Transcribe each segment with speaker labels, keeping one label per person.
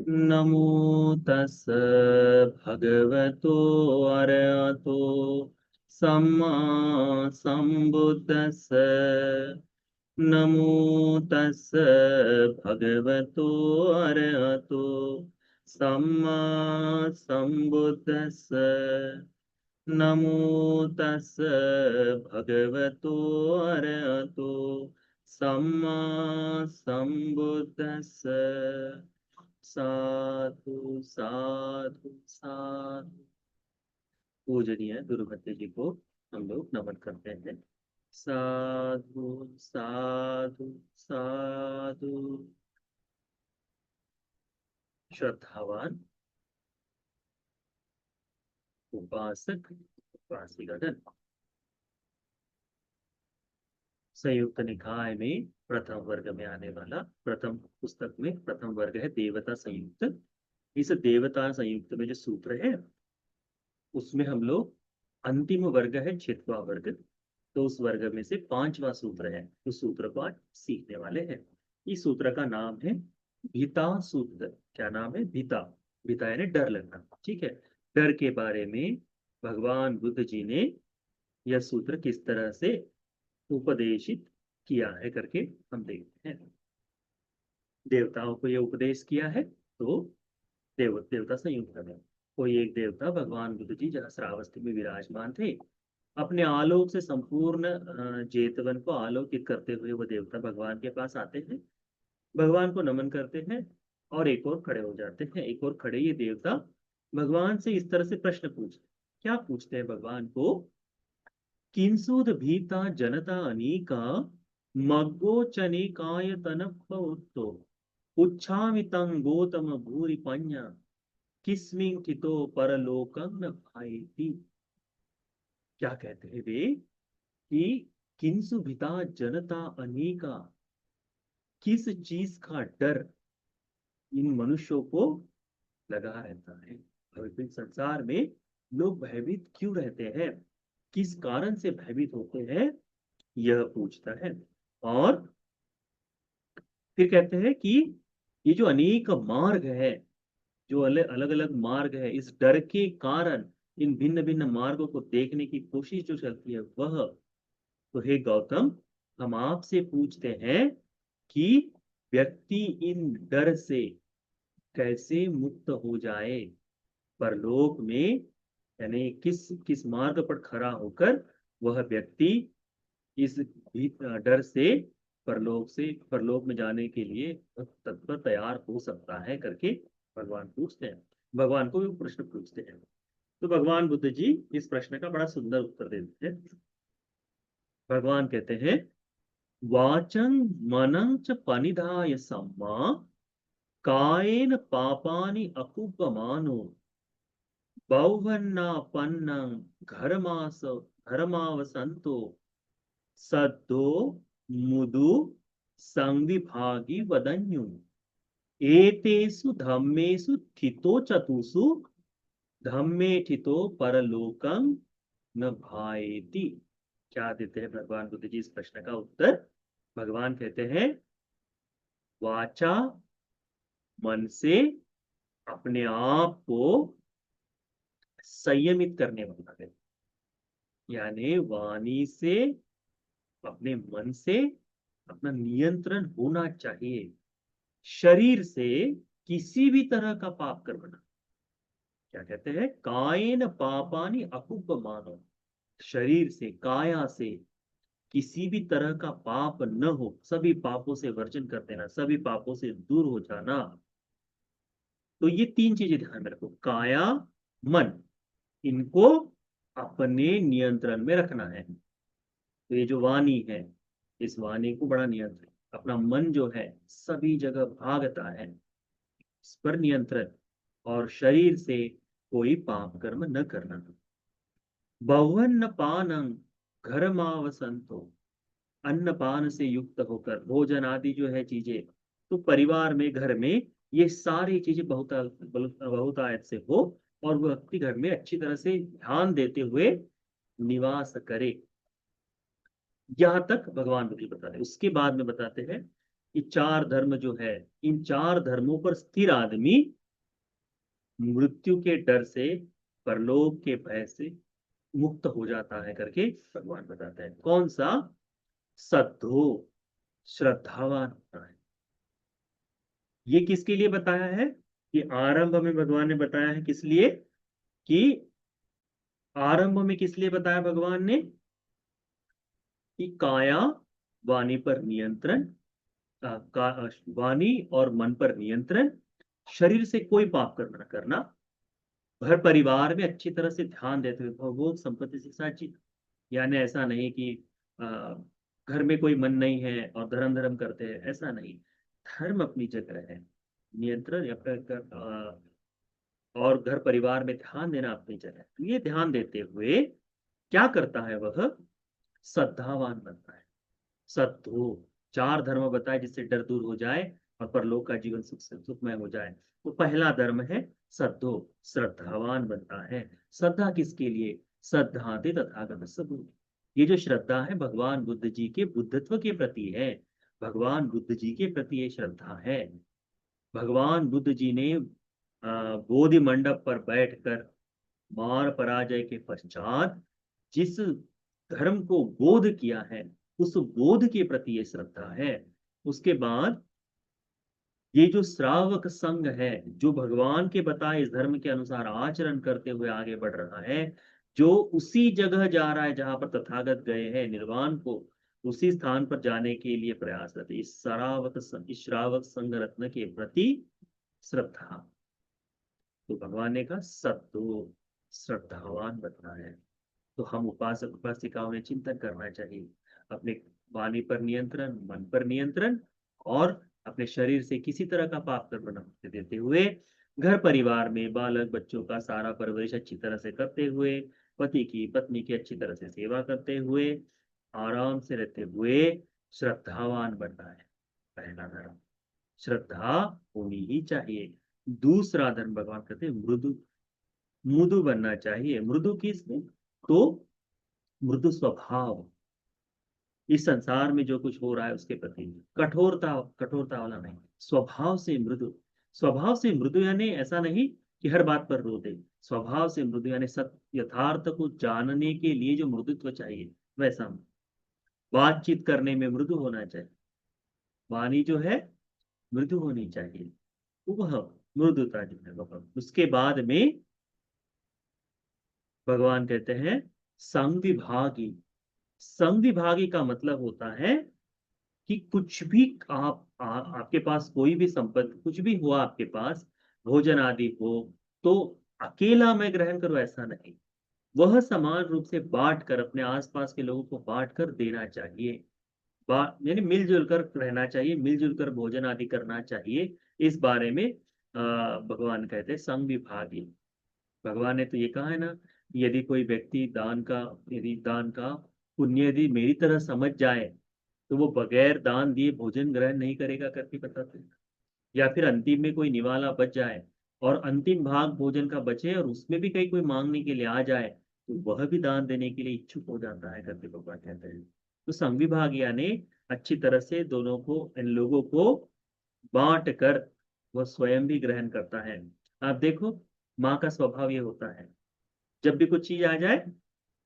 Speaker 1: नमो तस् भगवतो अरहतो सम्मा सम्बुद्दस्स। नमो तस् भगवतो अरहतो सम्मा सम्बुद्दस्स। नमो तस् भगवतो अरहतो सम्मा सम्बुद्दस्स। साधु साधु साधु। पूजनीय गुरु भत्ते जी को हम लोग नमन करते हैं। साधु साधु साधु। श्रद्धावान उपासक उपासिकागण संयुक्त निकाय में प्रथम वर्ग में आने वाला प्रथम पुस्तक में प्रथम वर्ग है देवता संयुक्त। इस देवता संयुक्त में जो सूत्र है उसमें हम लोग अंतिम वर्ग है छठवां वर्ग। तो उस वर्ग में से पांचवा सूत्र है, उस सूत्र को आज सीखने वाले हैं। इस सूत्र का नाम है भीता सूत्र। क्या नाम है? भीता। भीता यानी डर लगना। ठीक है। डर के बारे में भगवान बुद्ध जी ने यह सूत्र किस तरह से उपदेशित किया है करके हम देखते हैं। देवताओं को यह उपदेश किया है तो देवता संयुक्त में कोई एक देवता भगवान बुद्ध जी जहाँ श्रावस्ती में विराजमान थे, अपने आलोक से संपूर्ण जेतवन को आलोकित करते हुए वो देवता भगवान के पास आते हैं, भगवान को नमन करते हैं और एक और खड़े हो जाते हैं। एक और खड़े ये देवता भगवान से इस तरह से प्रश्न पूछते। क्या पूछते हैं भगवान को? किंसुद भीता जनता अनीका मग्गो चनिकाय तनप्पवुत्तो उच्छामितं गौतम भूरि पඤ्ඤा किस्मिं ठितो परलोकं न भायेति। क्या कहते हैं वे कि किंसु भिता जनता अनेका, किस चीज का डर इन मनुष्यों को लगा रहता है। भौतिक संसार में लोग भयभीत क्यों रहते हैं, किस कारण से भयभीत होते हैं, यह पूछता है। और फिर कहते हैं कि ये जो अनेक मार्ग है, जो अलग अलग मार्ग है, इस डर के कारण इन भिन्न भिन्न मार्गों को देखने की कोशिश जो चलती है वह, तो हे गौतम, हम आपसे पूछते हैं कि व्यक्ति इन डर से कैसे मुक्त हो जाए परलोक में, यानी किस किस मार्ग पर खड़ा होकर वह व्यक्ति इस डर से परलोक में जाने के लिए तत्पर तैयार हो सकता है करके भगवान पूछते हैं। भगवान को भी प्रश्न पूछते हैं। तो भगवान बुद्ध जी इस प्रश्न का बड़ा सुंदर उत्तर देते हैं। भगवान कहते हैं, वाचं मनं च पनिधाय सम्मा कायेन पापानि अकुप्यमानो बहुवन्नापन्नं घरमावसन्तो सद्दो मुदु संविभागी वदन्यु एतेषु धम्मेषु स्थितो चतुषु धम्मे स्थितो परलोकं न भायेति। क्या देते हैं भगवान बुद्ध जी इस प्रश्न का उत्तर? भगवान कहते हैं, वाचा मन से अपने आप को संयमित करने वाला है, यानी वाणी से अपने मन से अपना नियंत्रण होना चाहिए। शरीर से किसी भी तरह का पाप करना, क्या कहते हैं, कायेन पापानि अकुप्यमानो, शरीर से काया से किसी भी तरह का पाप न हो, सभी पापों से वर्जन कर देना, सभी पापों से दूर हो जाना। तो ये तीन चीजें ध्यान में रखो, काया मन, इनको अपने नियंत्रण में रखना है। तो ये जो वाणी है, इस वाणी को बड़ा नियंत्रण, अपना मन जो है सभी जगह भागता है, इस पर नियंत्रण, और शरीर से कोई पाप कर्म न करना। बहुअन्न पानंग घर मावसंतो, अन्न पान से युक्त होकर भोजन आदि जो है चीजें, तो परिवार में घर में ये सारी चीजें बहुतायत से हो और वह व्यक्ति घर में अच्छी तरह से ध्यान देते हुए निवास करे। यहां तक भगवान बुद्ध बताते हैं। उसके बाद में बताते हैं ये चार धर्म जो है, इन चार धर्मों पर स्थिर आदमी मृत्यु के डर से, परलोक के भय से मुक्त हो जाता है करके भगवान बताते हैं। कौन सा? सद्धो, श्रद्धावान होता है। ये किसके लिए बताया है? कि आरंभ में भगवान ने बताया है किस लिए? कि आरंभ में किस लिए बताया भगवान ने? कि काया वाणी पर नियंत्रण, वाणी और मन पर नियंत्रण, शरीर से कोई पाप कर्म न करना, घर परिवार में अच्छी तरह से ध्यान देते हुए भोग संपत्ति से साची। यानी ऐसा नहीं कि आ, घर में कोई मन नहीं है और धर्म धर्म करते हैं, ऐसा नहीं। धर्म अपनी जगह है, नियंत्रण या और घर परिवार में ध्यान देना अपनी जगह है। तो ये ध्यान देते हुए क्या करता है वह? श्रद्धावान बनता है। सद्गो, चार धर्म बताए जिससे डर दूर हो जाए और परलोक का जीवन सुखमय हो जाए। तो पहला धर्म है सद्धो, श्रद्धावान बनता है। श्रद्धा किसके लिए? श्रद्धाते तथागत सबूत। ये जो श्रद्धा है भगवान बुद्ध जी के बुद्धत्व के प्रति है। भगवान बुद्ध जी के प्रति ये श्रद्धा है। भगवान बुद्ध जी ने बोधि मंडप पर बैठकर मार पराजय के पश्चात जिस धर्म को बोध किया है, उस बोध के प्रति ये श्रद्धा है। उसके बाद ये जो श्रावक संघ है, जो भगवान के बताए इस धर्म के अनुसार आचरण करते हुए आगे बढ़ रहा है, जो उसी जगह जा रहा है जहां पर तथागत गए हैं निर्वाण को, उसी स्थान पर जाने के लिए प्रयासरत है। इस श्रावक संघ रत्न के प्रति श्रद्धा। तो भगवान ने कहा सत्तो, श्रद्धावान बनना है। तो हम उपासक उपासिकाओं ने चिंतन करना चाहिए, अपने वाणी पर नियंत्रण, मन पर नियंत्रण, और अपने शरीर से किसी तरह का पाप कर्म न होने देते हुए, घर परिवार में बालक बच्चों का सारा परवरिश अच्छी तरह से करते हुए, पति की पत्नी की अच्छी तरह से सेवा करते हुए, आराम से रहते हुए श्रद्धावान बनना है। पहला धर्म श्रद्धा होनी ही चाहिए। दूसरा धर्म भगवान कहते हैं मृदु, मृदु बनना चाहिए। मृदु किस में? तो मृदु स्वभाव, इस संसार में जो कुछ हो रहा है उसके प्रति कठोरता, कठोरता वाला नहीं, स्वभाव से मृदु। स्वभाव से मृदु यानी ऐसा नहीं कि हर बात पर रो दे। स्वभाव से मृदु यानी सत्य यथार्थ को जानने के लिए जो मृदुत्व चाहिए वैसा। बातचीत करने में मृदु होना चाहिए, वाणी जो है मृदु होनी चाहिए। तो वह मृदुता जो है वह। उसके बाद में भगवान कहते हैं संविभागी। संविभागी का मतलब होता है कि कुछ भी आपके पास कोई भी संपत्ति कुछ भी हुआ आपके पास, भोजन आदि हो, तो अकेला मैं ग्रहण करूं ऐसा नहीं। वह समान रूप से बांट कर अपने आसपास के लोगों को बांट कर देना चाहिए। यानी मिलजुल कर रहना चाहिए, मिलजुल कर भोजन आदि करना चाहिए। इस बारे में भगवान कहते हैं संग विभागी। भगवान ने तो ये कहा है ना कि यदि कोई व्यक्ति यदि दान का पुण्य यदि मेरी तरह समझ जाए, तो वो बगैर दान दिए भोजन ग्रहण नहीं करेगा करके बताते हैं। या फिर अंतिम में कोई निवाला बच जाए और अंतिम भाग भोजन का बचे और उसमें भी कहीं कोई मांगने के लिए आ जाए, तो वह भी दान देने के लिए इच्छुक हो जाता है करके भगवान कहते हैं। तो संविभाग यानी अच्छी तरह से दोनों को, इन लोगों को बांट कर वह स्वयं भी ग्रहण करता है। आप देखो, माँ का स्वभाव ये होता है, जब भी कुछ चीज आ जाए,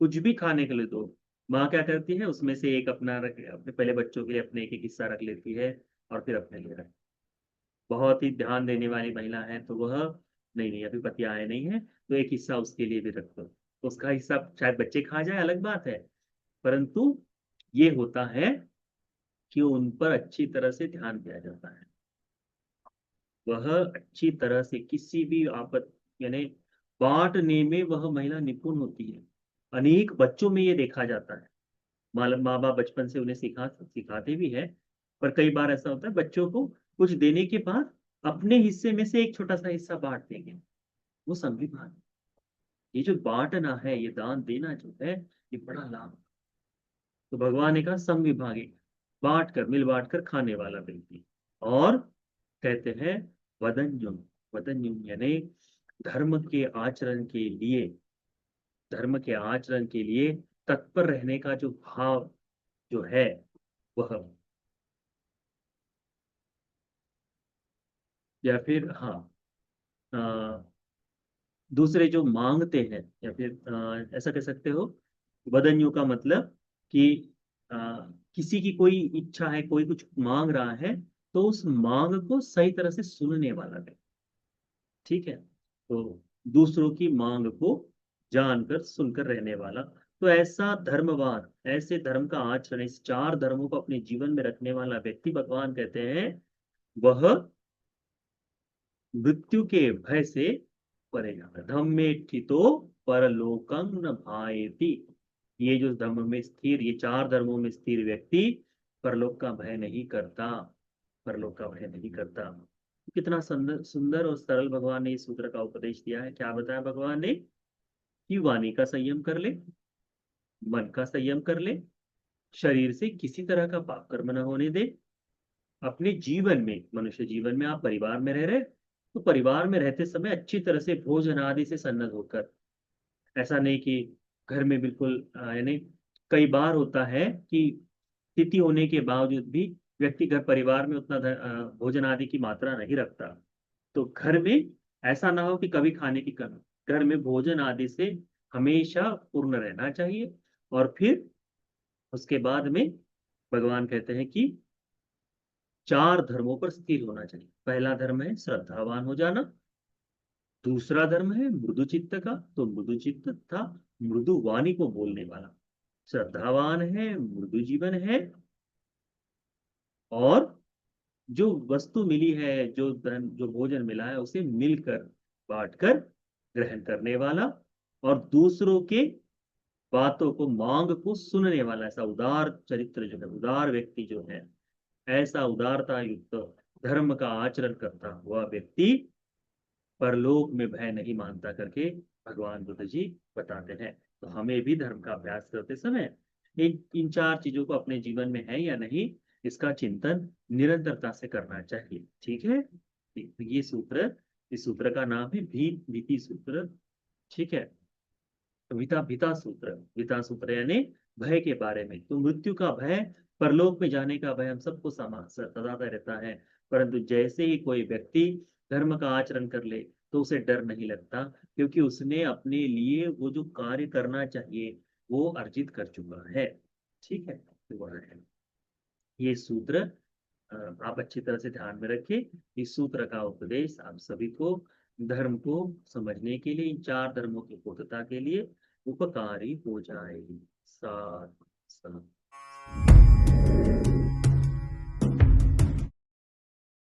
Speaker 1: कुछ भी खाने के लिए दो, माँ क्या करती है उसमें से एक अपना रख, अपने पहले बच्चों के लिए अपने एक एक हिस्सा रख लेती है और फिर अपने लिए रख। बहुत ही ध्यान देने वाली महिला है तो वह, नहीं नहीं अभी पति आए नहीं है तो एक हिस्सा उसके लिए भी रख दो। उसका हिस्सा शायद बच्चे खा जाए अलग बात है, परंतु ये होता है कि उन पर अच्छी तरह से ध्यान दिया जाता है। वह अच्छी तरह से किसी भी आपत यानी बांटने में वह महिला निपुण होती है। अनेक बच्चों में ये देखा जाता है। माँ बाप बचपन से उन्हें सिखाते भी है, पर कई बार ऐसा होता है बच्चों को कुछ देने के बाद अपने हिस्से में से एक छोटा सा हिस्सा बांट देंगे। वो संविधान, ये जो बांटना है, ये दान देना जो है, ये बड़ा लाभ। तो भगवान ने कहा संविभागी, बांट कर मिल बांट कर खाने वाला व्यक्ति। और कहते हैं वदन्युम, वदन्युम यानी धर्म के आचरण के लिए, धर्म के आचरण के लिए तत्पर रहने का जो भाव जो है वह। या फिर हाँ, अ, दूसरे जो मांगते हैं, या फिर ऐसा कह सकते हो, वदन्यु का मतलब कि अ, किसी की कोई इच्छा है, कोई कुछ मांग रहा है, तो उस मांग को सही तरह से सुनने वाला है। ठीक है, तो दूसरों की मांग को जानकर सुनकर रहने वाला, तो ऐसा धर्मवान, ऐसे धर्म का आचरण, इस चार धर्मों को अपने जीवन में रखने वाला व्यक्ति, भगवान कहते हैं, वह मृत्यु के भय से परे जाता है। धम्मे स्थितो परलोकं न भायति। ये जो धर्म में स्थिर, ये चार धर्मों में स्थिर व्यक्ति परलोक का भय नहीं करता, परलोक का भय नहीं करता। कितना सुंदर सुंदर और सरल भगवान ने इस सूत्र का उपदेश दिया है। क्या बताया भगवान ने? कि वाणी का संयम कर ले, मन का संयम कर ले, शरीर से किसी तरह का पाप कर्म न होने दे। अपने जीवन में, मनुष्य जीवन में आप परिवार में रह रहे, तो परिवार में रहते समय अच्छी तरह से भोजन आदि से सन्नत होकर, ऐसा नहीं कि घर में बिल्कुल यानी कई बार होता है कि तिथि होने के बावजूद भी व्यक्ति घर परिवार में उतना भोजन आदि की मात्रा नहीं रखता। तो घर में ऐसा ना हो कि कभी खाने की कमी, घर में भोजन आदि से हमेशा पूर्ण रहना चाहिए। और फिर उसके बाद में भगवान कहते हैं कि चार धर्मों पर स्थिर होना चाहिए। पहला धर्म है श्रद्धावान हो जाना, दूसरा धर्म है मृदु चित्त का, तो मृदु चित्त था मृदु वाणी को बोलने वाला, श्रद्धावान है, मृदु जीवन है, और जो वस्तु मिली है, जो धन, जो भोजन मिला है, उसे मिलकर बांटकर ग्रहण करने वाला, और दूसरों के बातों को, मांग को सुनने वाला, ऐसा उदार चरित्र जो है, उदार व्यक्ति जो है, ऐसा उदारता युक्त धर्म का आचरण करता हुआ व्यक्ति परलोक में भय नहीं मानता करके भगवान बुद्ध जी बताते हैं। तो हमें भी धर्म का अभ्यास करते समय इन इन चार चीजों को अपने जीवन में है या नहीं, इसका चिंतन निरंतरता से करना चाहिए। ठीक है, तो ये सूत्र, इस सूत्र का नाम है भीति सूत्र। ठीक है, तो विता सूत्र, विता सूत्र यानी भय के बारे में। तो मृत्यु का भय, परलोक में जाने का भय हम सबको सताता रहता है, परंतु जैसे ही कोई व्यक्ति धर्म का आचरण कर ले, तो उसे डर नहीं लगता, क्योंकि उसने अपने लिए वो जो कार्य करना चाहिए वो अर्जित कर चुका है। ठीक है, तो वह है ये सूत्र। आप अच्छी तरह से ध्यान में रखिए। इस सूत्र का उपदेश आप सभी को धर्म को समझने के लिए, इन चार धर्मों की पूर्णता के लिए उपकारी हो जाएगी। साथ